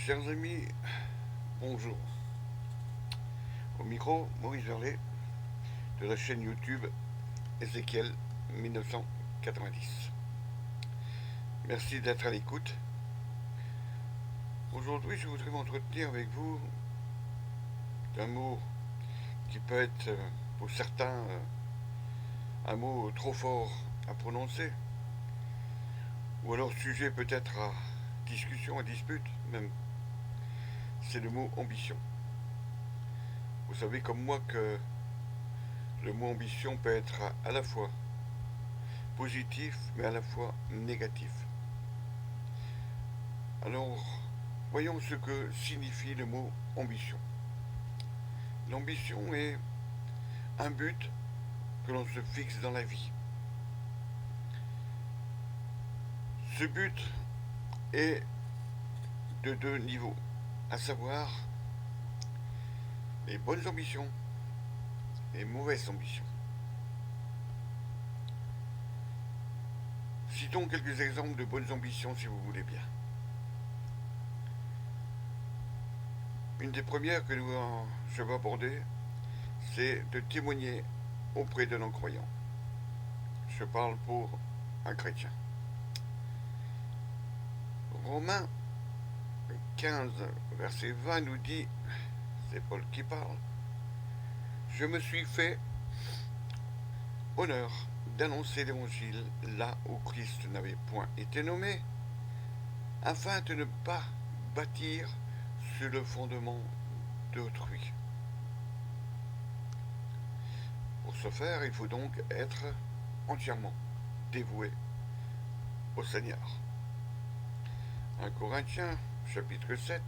Chers amis, bonjour. Au micro, Maurice Verlet, de la chaîne YouTube Ézéchiel 1990. Merci d'être à l'écoute. Aujourd'hui, je voudrais m'entretenir avec vous d'un mot qui peut être, pour certains, un mot trop fort à prononcer, ou alors sujet peut-être à discussion, à dispute même. C'est le mot ambition. Vous savez comme moi que le mot ambition peut être à la fois positif mais à la fois négatif. Alors, voyons ce que signifie le mot ambition. L'ambition est un but que l'on se fixe dans la vie. Ce but est de deux niveaux, à savoir les bonnes ambitions et les mauvaises ambitions. Citons quelques exemples de bonnes ambitions si vous voulez bien. Une des premières que je vais aborder, c'est de témoigner auprès de non-croyants. Je parle pour un chrétien. Romains 15, verset 20 nous dit, c'est Paul qui parle, je me suis fait honneur d'annoncer l'évangile là où Christ n'avait point été nommé, afin de ne pas bâtir sur le fondement d'autrui. Pour ce faire, il faut donc être entièrement dévoué au Seigneur. 1 Corinthiens, chapitre 7,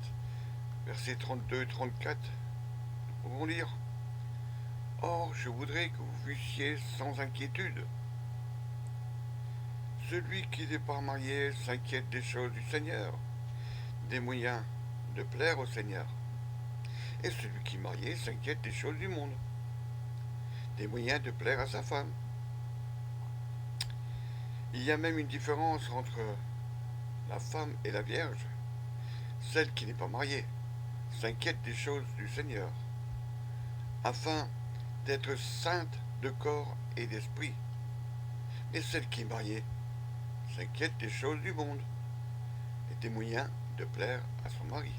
versets 32 et 34, nous pouvons lire. Or, je voudrais que vous fussiez sans inquiétude. Celui qui n'est pas marié s'inquiète des choses du Seigneur, des moyens de plaire au Seigneur. Et celui qui est marié s'inquiète des choses du monde, des moyens de plaire à sa femme. Il y a même une différence entre la femme et la vierge. Celle qui n'est pas mariée s'inquiète des choses du Seigneur, afin d'être sainte de corps et d'esprit. Mais celle qui est mariée s'inquiète des choses du monde et des moyens de plaire à son mari.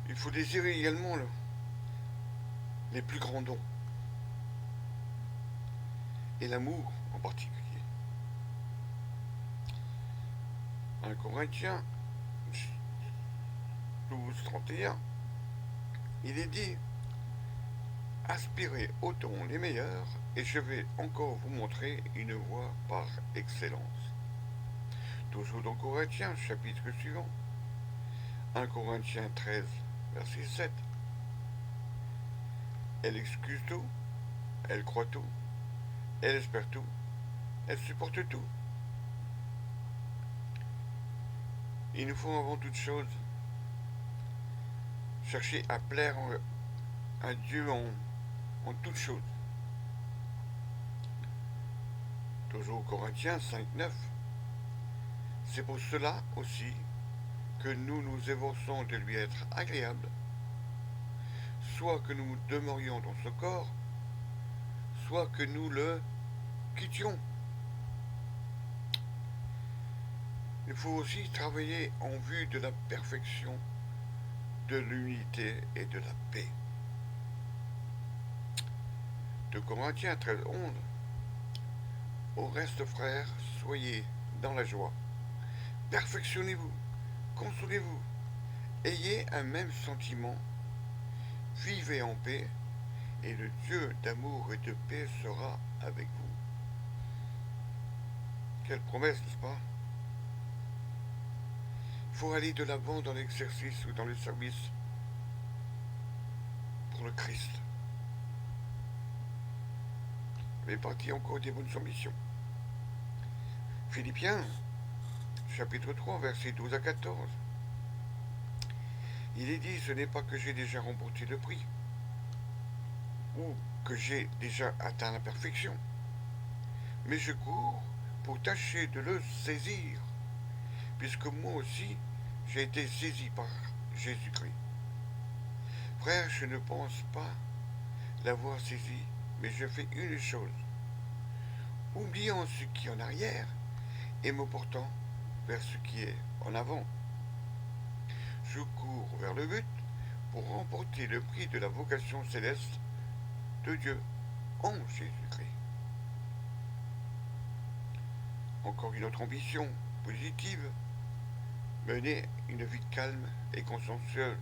Il faut désirer également les plus grands dons, et l'amour en particulier. 1 Corinthiens 12, 31, il est dit, aspirez aux dons les meilleurs, et je vais encore vous montrer une voie par excellence. Toujours dans Corinthiens, chapitre suivant, 1 Corinthiens 13, verset 7. Elle excuse tout, elle croit tout, elle espère tout, elle supporte tout. Il nous faut avant toute chose chercher à plaire à Dieu en toutes choses. Toujours Corinthiens 5, 9. C'est pour cela aussi que nous nous efforçons de lui être agréables, soit que nous demeurions dans ce corps, soit que nous le quittions. Il faut aussi travailler en vue de la perfection, de l'unité et de la paix. De Corinthiens 13, 11. Au reste, frères, soyez dans la joie. Perfectionnez-vous, consolez-vous, ayez un même sentiment, vivez en paix, et le Dieu d'amour et de paix sera avec vous. Quelle promesse, n'est-ce pas? Il faut aller de l'avant dans l'exercice ou dans le service pour le Christ. Mais partie encore des bonnes ambitions. Philippiens, chapitre 3, versets 12 à 14. Il est dit, ce n'est pas que j'ai déjà remporté le prix, ou que j'ai déjà atteint la perfection, mais je cours pour tâcher de le saisir, puisque moi aussi j'ai été saisi par Jésus-Christ. Frère, je ne pense pas l'avoir saisi, mais je fais une chose, oubliant ce qui est en arrière et me portant vers ce qui est en avant. Je cours vers le but pour remporter le prix de la vocation céleste de Dieu en Jésus-Christ. Encore une autre ambition positive, mener une vie calme et consciencieuse.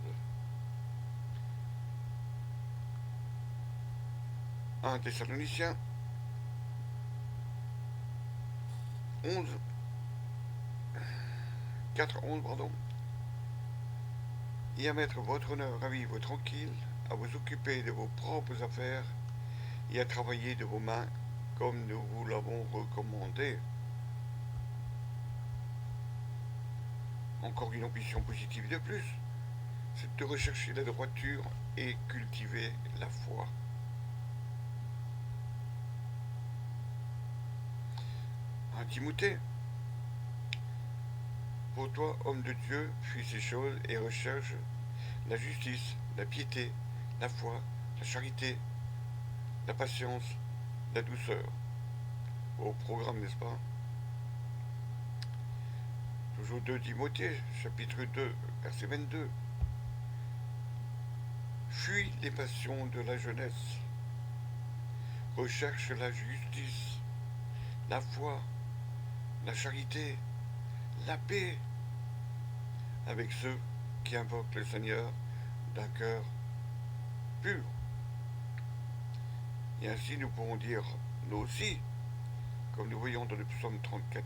1 Thessaloniciens 11, 4-11, pardon. Et à mettre votre honneur à vivre tranquille, à vous occuper de vos propres affaires et à travailler de vos mains comme nous vous l'avons recommandé. Encore une ambition positive de plus, c'est de rechercher la droiture et cultiver la foi. Un Timothée, pour toi, homme de Dieu, fuis ces choses et recherche la justice, la piété, la foi, la charité, la patience, la douceur. Au programme, n'est-ce pas? Toujours 2 Timothée, chapitre 2, verset 22. Fuis les passions de la jeunesse. Recherche la justice, la foi, la charité, la paix avec ceux qui invoquent le Seigneur d'un cœur pur. Et ainsi nous pourrons dire, nous aussi, comme nous voyons dans le psaume 34,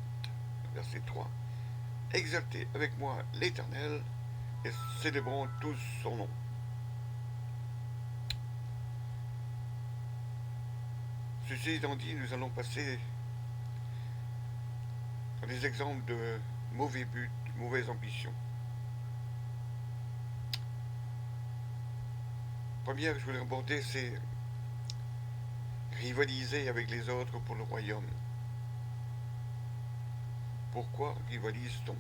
verset 3, exaltez avec moi l'Éternel et célébrons tous son nom. Ceci étant dit, nous allons passer à des exemples de mauvais buts, mauvaises ambitions. Première que je voulais aborder, c'est rivaliser avec les autres pour le royaume. Pourquoi rivalise-t-on?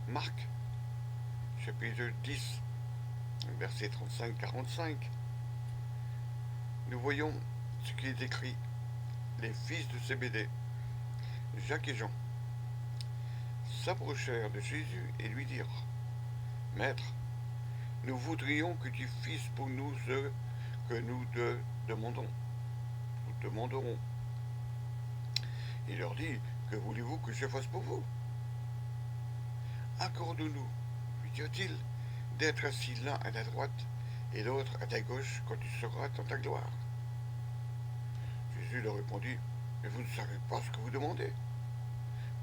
Marc, chapitre 10, verset 35-45, nous voyons ce qui est écrit. Les fils de Zébédée, Jacques et Jean, s'approchèrent de Jésus et lui dirent, Maître, nous voudrions que tu fisses pour nous ce que nous te demandons. Nous demanderons. Il leur dit, que voulez-vous que je fasse pour vous? Accorde-nous, lui dit-il, d'être assis l'un à ta droite et l'autre à ta gauche quand tu seras dans ta gloire. Jésus leur répondit, mais vous ne savez pas ce que vous demandez.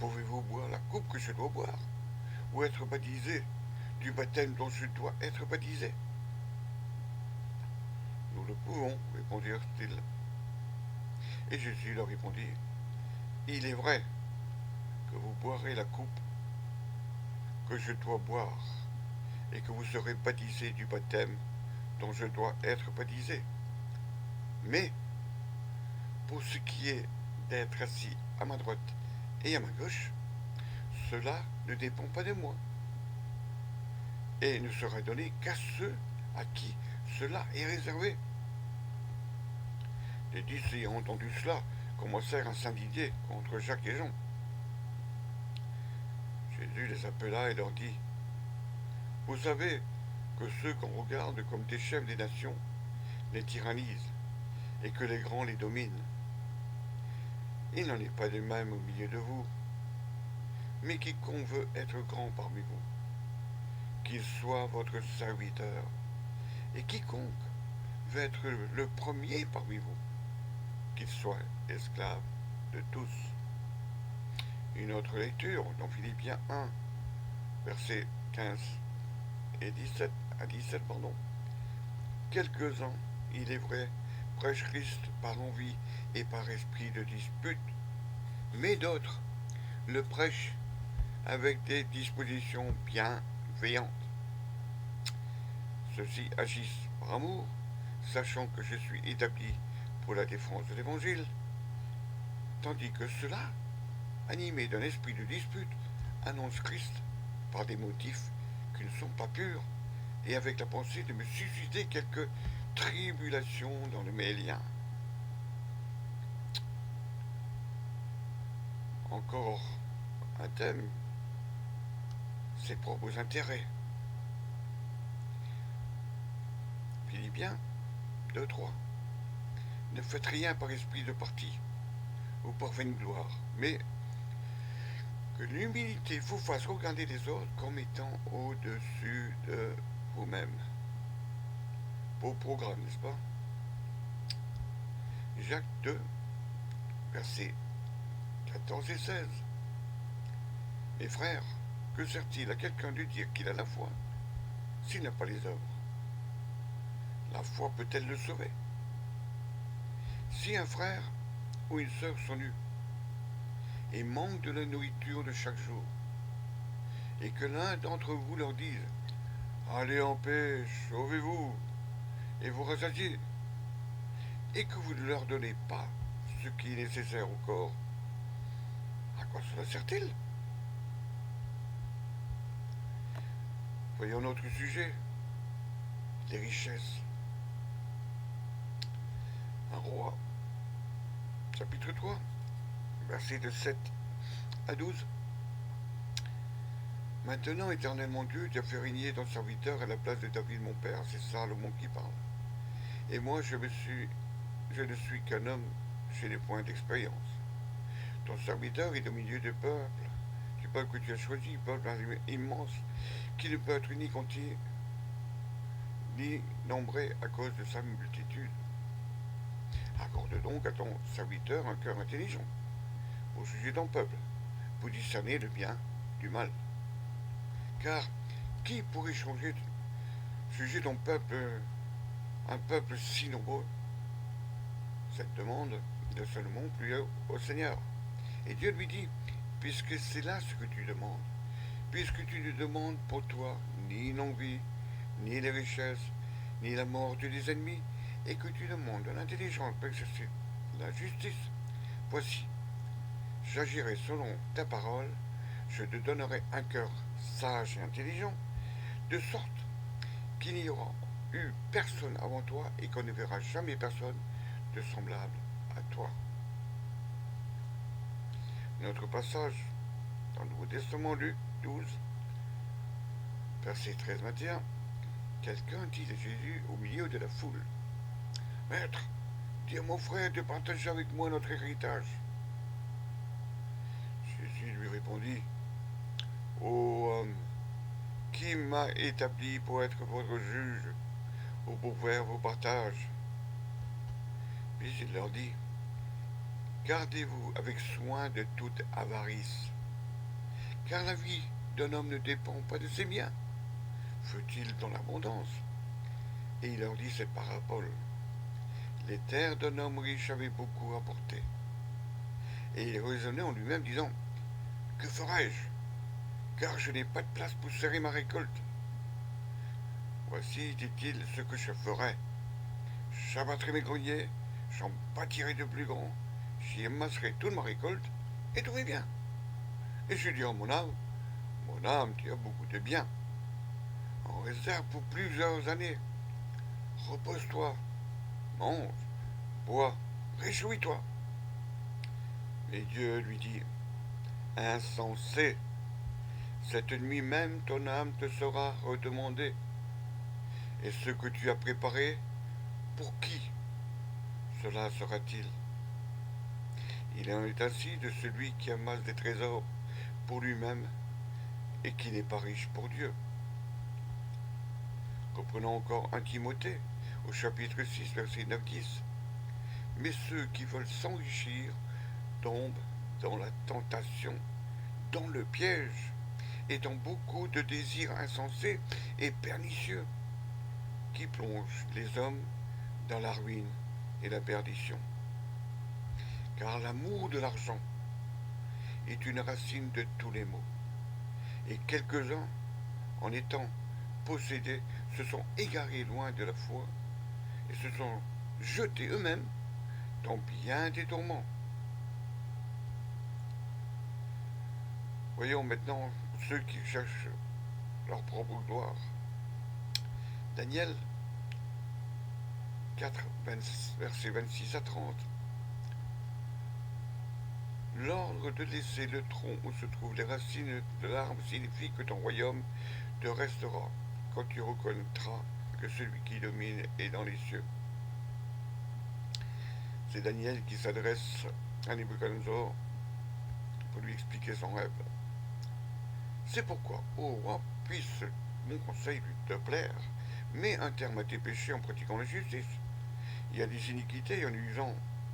Pouvez-vous boire la coupe que je dois boire, ou être baptisé du baptême dont je dois être baptisé? Nous le pouvons, répondirent-ils. Et Jésus leur répondit, il est vrai que vous boirez la coupe que je dois boire, et que vous serez baptisés du baptême dont je dois être baptisé. Mais, pour ce qui est d'être assis à ma droite et à ma gauche, cela ne dépend pas de moi, et ne sera donné qu'à ceux à qui cela est réservé. Les 10 ayant entendu cela commencèrent à s'indigner contre Jacques et Jean. Jésus les appela et leur dit, vous savez que ceux qu'on regarde comme des chefs des nations les tyrannisent, et que les grands les dominent. Il n'en est pas de même au milieu de vous, mais quiconque veut être grand parmi vous, qu'il soit votre serviteur, et quiconque veut être le premier parmi vous, qu'il soit esclave de tous. Une autre lecture dans Philippiens 1, versets 15 et 17 à 17, pardon. Quelques-uns, il est vrai, prêchent Christ par envie et par esprit de dispute, mais d'autres le prêchent avec des dispositions bienveillantes. Ceux-ci agissent par amour, sachant que je suis établi pour la défense de l'Évangile, tandis que ceux-là animés d'un esprit de dispute, annoncent Christ par des motifs qui ne sont pas purs, et avec la pensée de me susciter quelques tribulations dans le mes liens. Encore un thème, ses propres intérêts. Philippiens 2-3. Ne faites rien par esprit de parti ou par vaine gloire, mais que l'humilité vous fasse regarder les autres comme étant au-dessus de vous-même. Beau programme, n'est-ce pas? Jacques 2, versets 14 et 16. Mes frères, que sert-il à quelqu'un de dire qu'il a la foi s'il n'a pas les œuvres? La foi peut-elle le sauver? Si un frère ou une sœur sont nus et manquent de la nourriture de chaque jour, et que l'un d'entre vous leur dise allez en paix, sauvez-vous et vous rassasiez, et que vous ne leur donnez pas ce qui est nécessaire au corps, à quoi cela sert-il? Voyons notre sujet, les richesses. Un roi, chapitre 3, versets de 7 à 12. Maintenant, éternel mon Dieu, tu as fait régner ton serviteur à la place de David mon père. C'est Salomon qui parle. Et moi, je ne suis qu'un homme chez les points d'expérience. Ton serviteur est au milieu du peuple que tu as choisi, peuple immense, qui ne peut être ni compté ni nombré à cause de sa multitude. Accorde donc à ton serviteur un cœur intelligent, pour juger ton peuple, pour discerner le bien du mal. Car qui pourrait juger ton peuple, un peuple si nombreux? Cette demande de Salomon plut au Seigneur. Et Dieu lui dit, puisque c'est là ce que tu demandes, puisque tu ne demandes pour toi ni l'envie, ni les richesses, ni la mort de tes ennemis, et que tu demandes de l'intelligence pour exercer la justice, voici, j'agirai selon ta parole, je te donnerai un cœur sage et intelligent, de sorte qu'il n'y aura eu personne avant toi et qu'on ne verra jamais personne de semblable à toi. Notre passage dans le Nouveau Testament, Luc 12, verset 13-21, quelqu'un dit à Jésus au milieu de la foule, Maître, dis à mon frère de partager avec moi notre héritage. Jésus lui répondit, Ô homme, qui m'a établi pour être votre juge ou pour faire vos partages? Puis il leur dit, gardez-vous avec soin de toute avarice, car la vie d'un homme ne dépend pas de ses biens, fut-il dans l'abondance. Et il leur dit cette parabole. Les terres d'un homme riche avaient beaucoup apporté. Et il raisonnait en lui-même, disant, que ferai-je, car je n'ai pas de place pour serrer ma récolte. Voici, dit-il, ce que je ferai. J'abattrai mes greniers, j'en bâtirai de plus grands, j'y amasserai toute ma récolte, et tout va bien. Et je dis à mon âme, tu as beaucoup de biens, en réserve pour plusieurs années. Repose-toi, mange, bois, réjouis-toi. Mais Dieu lui dit, insensé, cette nuit même ton âme te sera redemandée. Et ce que tu as préparé, pour qui cela sera-t-il? Il en est ainsi de celui qui amasse des trésors pour lui-même et qui n'est pas riche pour Dieu. Reprenons encore 1 Timothée au chapitre 6, verset 9-10. Mais ceux qui veulent s'enrichir tombent dans la tentation, dans le piège, et dans beaucoup de désirs insensés et pernicieux, qui plongent les hommes dans la ruine et la perdition. Car l'amour de l'argent est une racine de tous les maux, et quelques-uns, en étant possédés, se sont égarés loin de la foi et se sont jetés eux-mêmes dans bien des tourments. Voyons maintenant ceux qui cherchent leur propre gloire. Daniel 4, versets 26 à 30. L'ordre de laisser le tronc où se trouvent les racines de l'arbre signifie que ton royaume te restera quand tu reconnaîtras que celui qui domine est dans les cieux. C'est Daniel qui s'adresse à Nebuchadnezzar pour lui expliquer son rêve. C'est pourquoi, ô roi, puisse mon conseil lui te plaire, mets un terme à tes péchés en pratiquant la justice. Il y a des iniquités en usant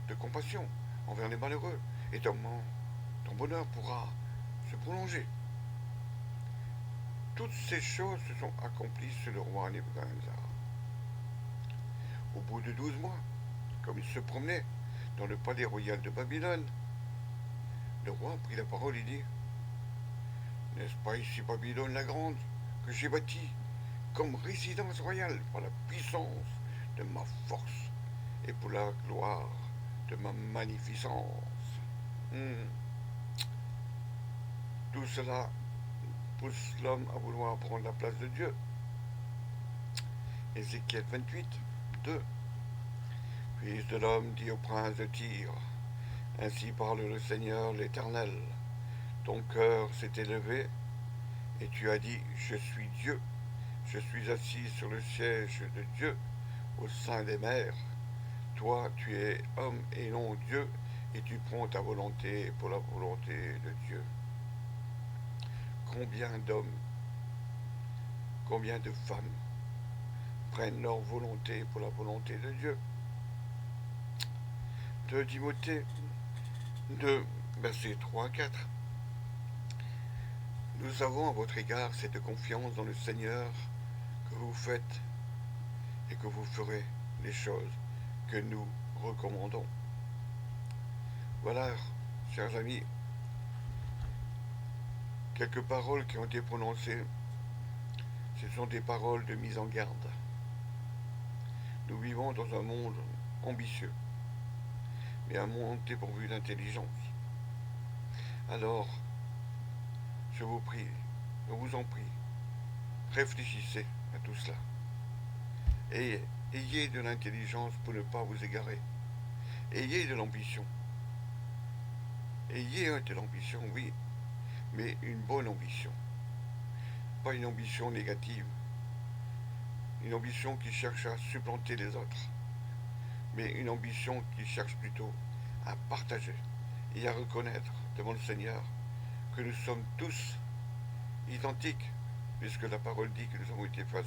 de compassion envers les malheureux, et ton bonheur pourra se prolonger. Toutes ces choses se sont accomplies sur le roi Nebuchadnezzar. Au bout de 12 mois, comme il se promenait dans le palais royal de Babylone, le roi prit la parole et dit: N'est-ce pas ici Babylone la grande que j'ai bâtie comme résidence royale par la puissance de ma force et pour la gloire de ma magnificence? Tout cela pousse l'homme à vouloir prendre la place de Dieu. Ézéchiel 28, 2. Fils de l'homme, dit au prince de Tyr, ainsi parle le Seigneur l'Éternel. Ton cœur s'est élevé, et tu as dit, je suis Dieu, je suis assis sur le siège de Dieu, au sein des mers. Toi, tu es homme et non Dieu, et tu prends ta volonté pour la volonté de Dieu. Combien d'hommes, combien de femmes prennent leur volonté pour la volonté de Dieu? De Timothée 2, versets 3 à 4. Nous avons à votre égard cette confiance dans le Seigneur que vous faites et que vous ferez les choses que nous recommandons. Voilà, chers amis, quelques paroles qui ont été prononcées. Ce sont des paroles de mise en garde. Nous vivons dans un monde ambitieux, mais un monde dépourvu d'intelligence. Alors, je vous prie, je vous en prie, réfléchissez à tout cela. Et ayez de l'intelligence pour ne pas vous égarer. Ayez de l'ambition. Ayez de l'ambition, oui, mais une bonne ambition. Pas une ambition négative. Une ambition qui cherche à supplanter les autres. Mais une ambition qui cherche plutôt à partager et à reconnaître devant le Seigneur que nous sommes tous identiques, puisque la parole dit que nous avons été façonnés